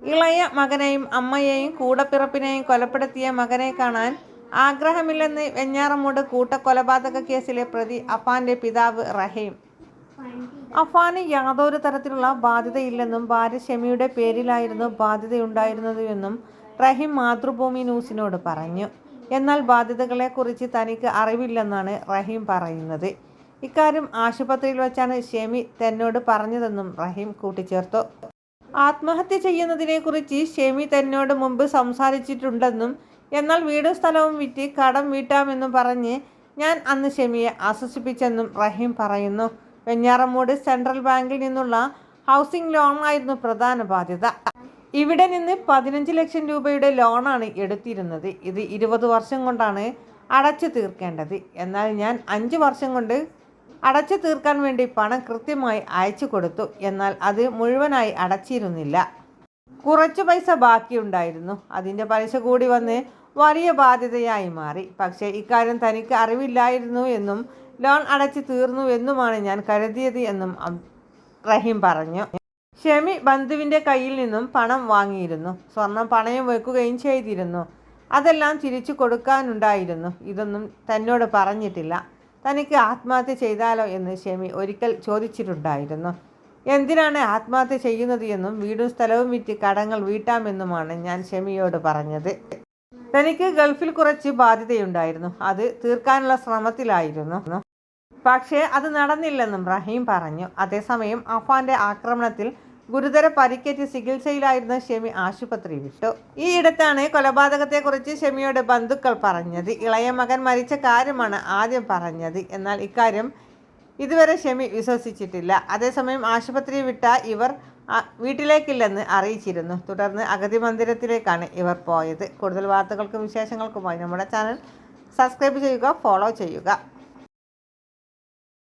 ഇളയ മകനെയും അമ്മയെയും കൂടപ്പിറപ്പിനെയും കൊലപ്പെടുത്തിയ മകനെ കാണാൻ ആഗ്രഹമില്ലെന്ന് വെഞ്ഞാറമൂട് കൂട്ടക്കൊലപാതക കേസിലെ പ്രതി അഫാന്റെ പിതാവ് റഹീം. അഫാന് യാതൊരു തരത്തിലുള്ള ബാധ്യതയില്ലെന്നും ഭാര്യ ഷെമിയുടെ പേരിലായിരുന്നു ബാധ്യതയുണ്ടായിരുന്നതെന്നും റഹീം മാതൃഭൂമി ന്യൂസിനോട് പറഞ്ഞു. എന്നാൽ ബാധ്യതകളെക്കുറിച്ച് തനിക്ക് അറിവില്ലെന്നാണ് റഹീം പറയുന്നത്. ഇക്കാര്യം ആശുപത്രിയിൽ വച്ചാണ് ഷെമി തന്നോട് പറഞ്ഞതെന്നും റഹീം കൂട്ടിച്ചേർത്തു. ആത്മഹത്യ ചെയ്യുന്നതിനെക്കുറിച്ച് ഷെമി തന്നോട് മുമ്പ് സംസാരിച്ചിട്ടുണ്ടെന്നും എന്നാൽ വീടും സ്ഥലവും വിറ്റ് കടം വീട്ടാമെന്നും പറഞ്ഞ് ഞാൻ അന്ന് ഷെമിയെ ആശ്വസിപ്പിച്ചെന്നും റഹീം പറയുന്നു. വെഞ്ഞാറമൂട് സെൻട്രൽ ബാങ്കിൽ നിന്നുള്ള ഹൗസിംഗ് ലോണായിരുന്നു പ്രധാന ബാധ്യത. ഇവിടെ നിന്ന് 15 ലക്ഷം രൂപയുടെ ലോണാണ് എടുത്തിരുന്നത്. ഇത് 20 വർഷം കൊണ്ടാണ് അടച്ചു തീർക്കേണ്ടത്. എന്നാൽ ഞാൻ 5 വർഷം കൊണ്ട് അടച്ചു തീർക്കാൻ വേണ്ടി പണം കൃത്യമായി അയച്ചു കൊടുത്തു. എന്നാൽ അത് മുഴുവനായി അടച്ചിരുന്നില്ല. കുറച്ചു പൈസ ബാക്കിയുണ്ടായിരുന്നു. അതിൻ്റെ പലിശ കൂടി വന്ന് വലിയ ബാധ്യതയായി മാറി. പക്ഷേ ഇക്കാര്യം തനിക്ക് അറിവില്ലായിരുന്നു എന്നും ലോൺ അടച്ചു തീർന്നുവെന്നുമാണ് ഞാൻ കരുതിയത് എന്നും റഹീം പറഞ്ഞു. ഷെമി ബന്ധുവിൻ്റെ കയ്യിൽ നിന്നും പണം വാങ്ങിയിരുന്നു. സ്വർണം പണയം വെക്കുകയും ചെയ്തിരുന്നു. അതെല്ലാം തിരിച്ചു കൊടുക്കാനുണ്ടായിരുന്നു. ഇതൊന്നും തന്നോട് പറഞ്ഞിട്ടില്ല. തനിക്ക് ആത്മഹത്യ ചെയ്താലോ എന്ന് ഷെമി ഒരിക്കൽ ചോദിച്ചിട്ടുണ്ടായിരുന്നു. എന്തിനാണ് ആത്മഹത്യ ചെയ്യുന്നത് എന്നും വീടും സ്ഥലവും വിറ്റ് കടങ്ങൾ വീട്ടാമെന്നുമാണ് ഞാൻ ഷെമിയോട് പറഞ്ഞത്. തനിക്ക് ഗൾഫിൽ കുറച്ച് ബാധ്യതയുണ്ടായിരുന്നു. അത് തീർക്കാനുള്ള ശ്രമത്തിലായിരുന്നു. പക്ഷേ അത് നടന്നില്ലെന്നും റഹീം പറഞ്ഞു. അതേസമയം അഫാന്റെ ആക്രമണത്തിൽ ഗുരുതര പരിക്കേറ്റ് ചികിത്സയിലായിരുന്ന ഷെമി ആശുപത്രി വിട്ടു. ഈയിടത്താണ് കൊലപാതകത്തെക്കുറിച്ച് ഷെമിയുടെ ബന്ധുക്കൾ പറഞ്ഞത്. ഇളയ മകൻ മരിച്ച കാര്യമാണ് ആദ്യം പറഞ്ഞത്. എന്നാൽ ഇക്കാര്യം ഇതുവരെ ഷെമി വിശ്വസിച്ചിട്ടില്ല. അതേസമയം ആശുപത്രി വിട്ട ഇവർ വീട്ടിലേക്കില്ലെന്ന് അറിയിച്ചിരുന്നു. തുടർന്ന് അഗതി മന്ദിരത്തിലേക്കാണ് ഇവർ പോയത്. കൂടുതൽ വാർത്തകൾക്കും വിശേഷങ്ങൾക്കുമായി നമ്മുടെ ചാനൽ സബ്സ്ക്രൈബ് ചെയ്യുക, ഫോളോ ചെയ്യുക.